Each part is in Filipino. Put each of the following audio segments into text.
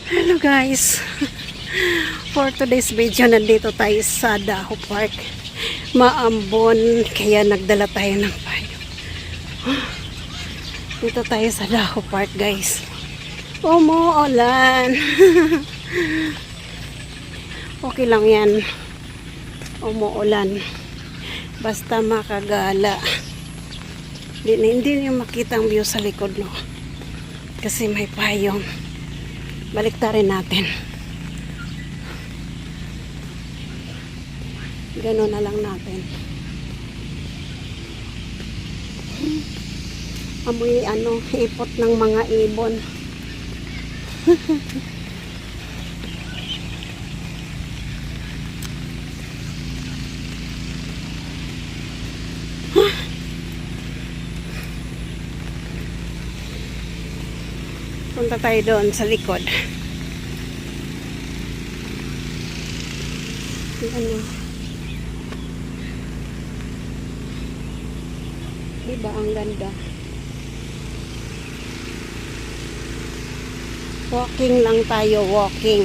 Hello guys, for today's video nandito tayo sa Daho Park. Maambon kaya nagdala tayo ng payo. Dito tayo sa Daho Park guys. Umuulan. Okay lang yan, umuulan, basta makagala. Hindi niyo makita ang view sa likod, no, kasi may payong. Baliktarin natin. Gano'n na lang natin. Amoy ipot ng mga ibon. Punta tayo doon sa likod. Diba ang ganda? Walking lang tayo, walking.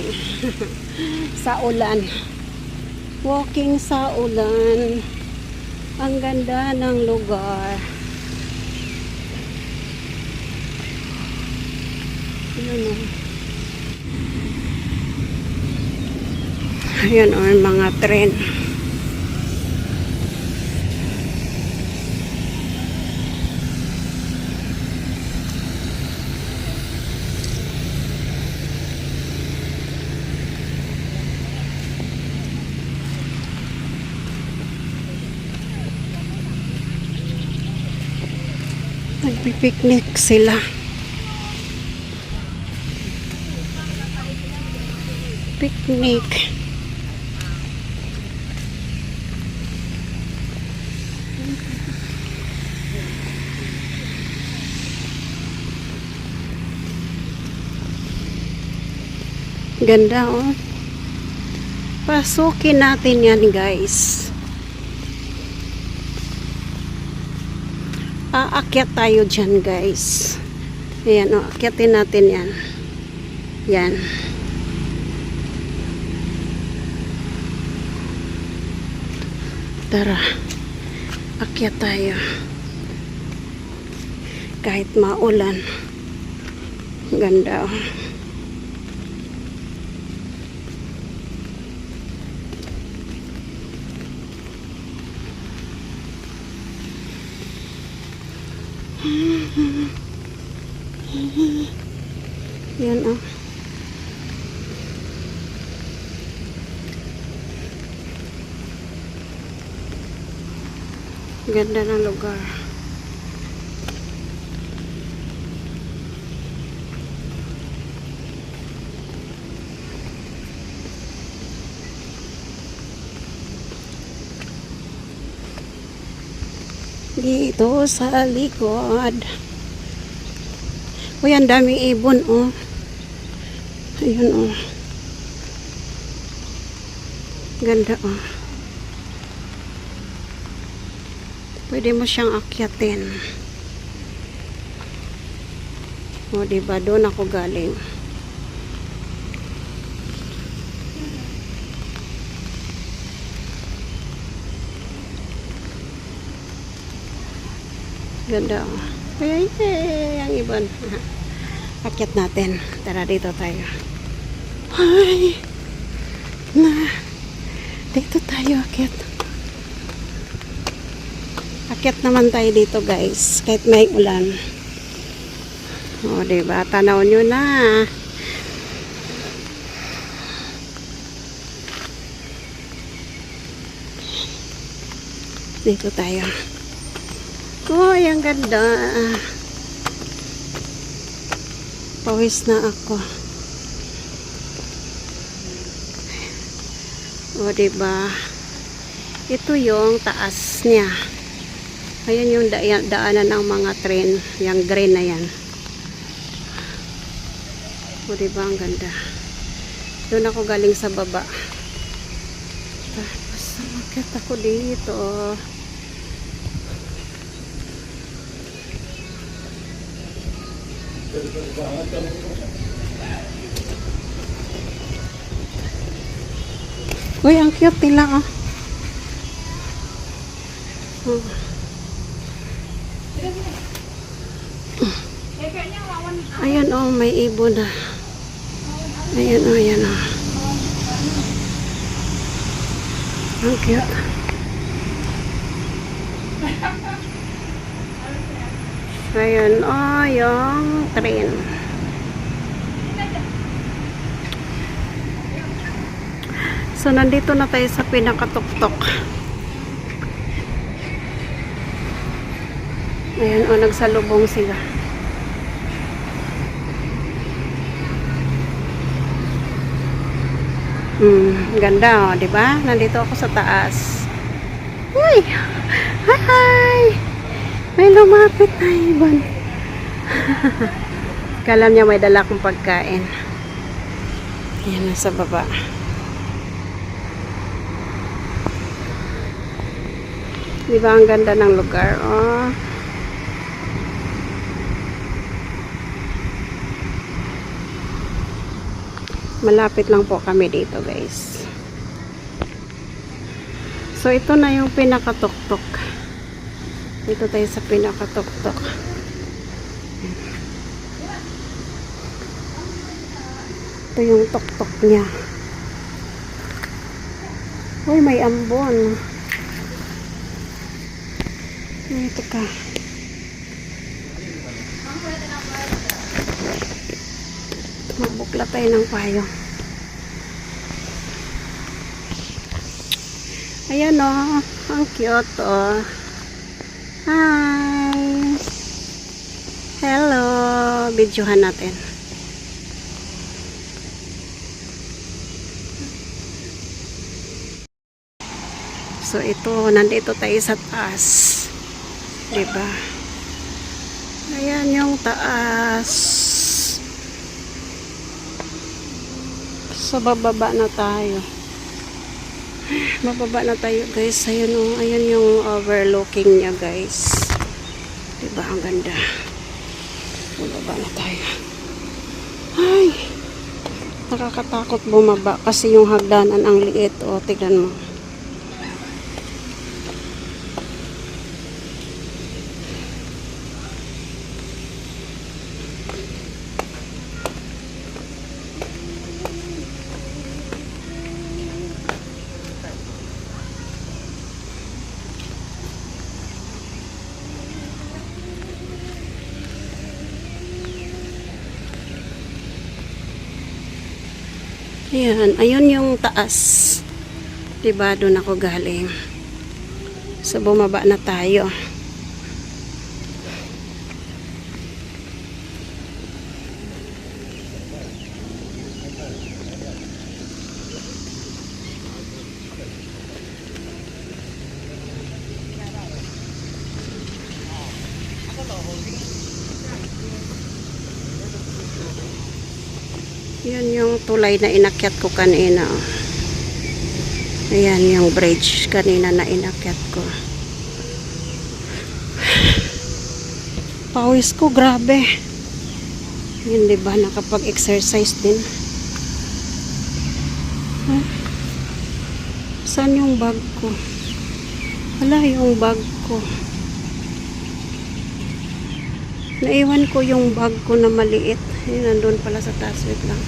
Sa ulan. Walking sa ulan. Ang ganda ng lugar. Ayan o, mga tren. Nagpipiknik sila. Picnic. Ganda oh. Pasukin natin yan guys. Aakyat tayo dyan guys. Ayan oh, akyatin natin yan. Yan. Tara, akyat tayo. Kahit maulan. Ganda oh. Yan oh. Ganda ng lugar. Dito sa likod. Uy, ang daming ibon oh. Ayun oh. Ganda oh. Pwede mo siyang akyatin. O, diba? Doon ako galing. Ganda o. Ay, ang ibon. Akyat natin. Tara, dito tayo. Ay! Dito tayo akyat. Akyat naman tayo dito guys, kahit may ulan. O diba, tanaw nyo na. Dito tayo. Uy, ang ganda. Pawis na ako. O diba, ito yung taas niya. Ayan yung daanan ng mga tren. Yung green na yan. O diba ang ganda. Doon ako galing sa baba. Tapos umakyat ako dito. Uy, ang cute nila, oh. Hmm. Ayan, oh, may ibon na. Ayan, oh, ayan, oh. Ang cute. Ayan, oh, yung train. So, nandito na tayo sa pinakatuktok. Ayan, o, nagsalubong sila. Ganda, o, diba? Nandito ako sa taas. Uy! Hi! May lumapit na ibon. Kala niya may dala akong pagkain. Ayan, nasa baba. Diba ang ganda ng lugar? Oh. Malapit lang po kami dito, guys. So, ito na yung pinakatuktok. Dito tayo sa pinakatuktok. Ito yung tuktok niya. Uy, may ambon. Ito ka. Mabukla tayo ng payo. Ayan, oh. Ang cute, oh. Hi. Hello. Videohan natin. So, ito. Nandito tayo sa taas. Diba? Ayan yung taas. So, bababa na tayo. Bababa na tayo, guys. Ayan, oh, ayan yung overlooking niya, guys. Diba? Ang ganda. Bababa na tayo. Ay! Nakakatakot bumaba kasi yung hagdanan ang liit. O, tignan mo. Ayan, ayun yung taas. Diba, doon ako galing. So, bumaba na tayo. Yan yung tulay na inakyat ko kanina. Ayan yung bridge kanina na inakyat ko. Pawis ko, grabe. Hindi ba nakapag-exercise din? Huh? Saan yung bag ko? Wala yung bag ko. Naiwan ko yung bag ko na maliit. Ayun, nandun pala sa taas. Wait lang.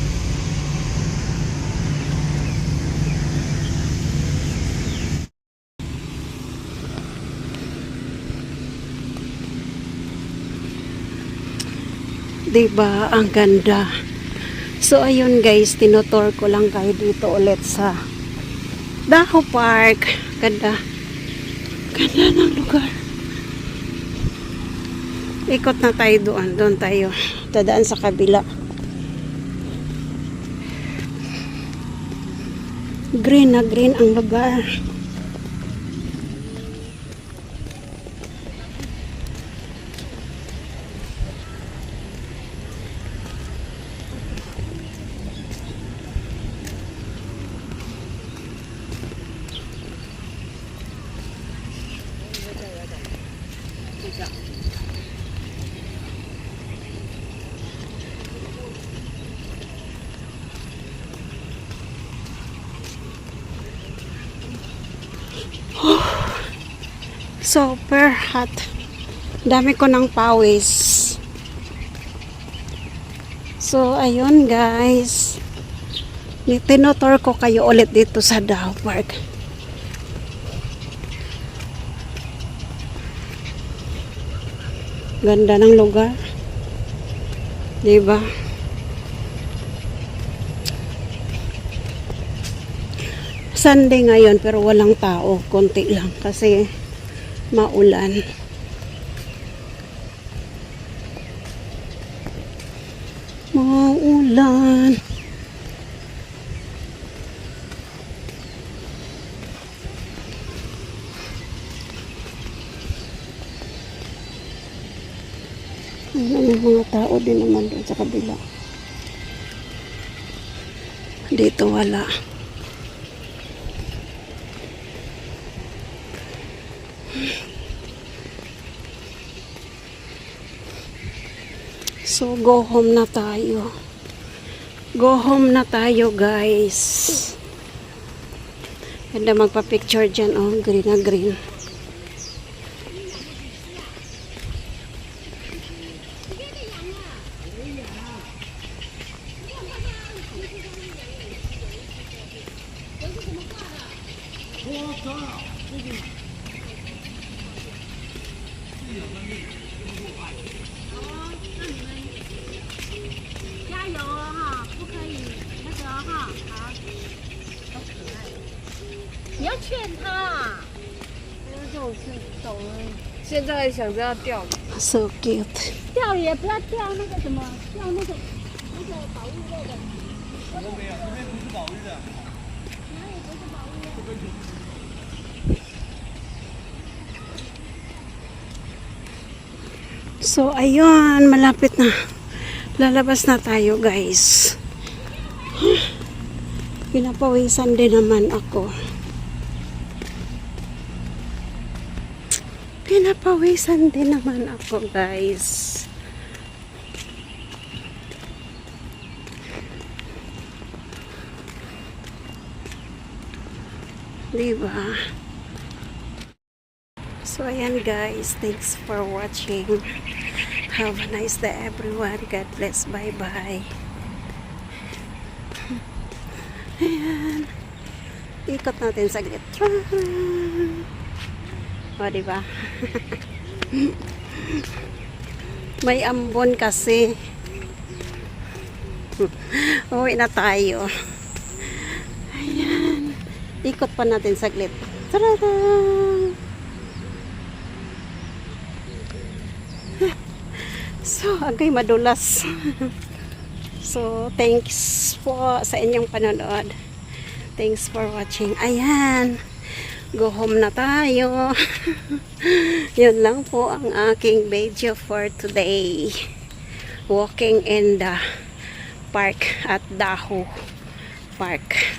Diba? Ang ganda. So, ayun guys. Tinotour ko lang kayo dito ulit sa Daho Park. Ganda. Ganda ng lugar. Ikot na tayo doon. Doon tayo. Dadaan sa kabila. Green na green ang lugar. Super hot. Dami ko ng pawis. So, ayun guys. Tinotour ko kayo ulit dito sa Daho Park. Ganda ng lugar. Diba? Sunday ngayon pero walang tao. Konti lang kasi maulan. Maulan. May mga tao din naman doon sa kabila. Dito wala. So, go home na tayo. Go home na tayo, guys. Ganda magpa-picture dyan, oh. Green na green.现在想着要钓， So cute. 钓也不要钓那个什么，钓那个保育类的。 So, ayun. Malapit na. Lalabas na tayo, guys. Pinapawisan din naman ako. Pinapawisan din naman ako, guys. Diba? So, ayan guys. Thanks for watching. Have a nice day, everyone. God bless. Bye-bye. Ayan. Ikot natin saglit. O, diba? May ambon kasi. Uwi na tayo. Ayan. Ikot pa natin saglit. Tarara! So, agay madulas. So, thanks po sa inyong panonood. Thanks for watching. Ayan. Go home na tayo. Yun lang po ang aking video for today. Walking in the park at Daho Park.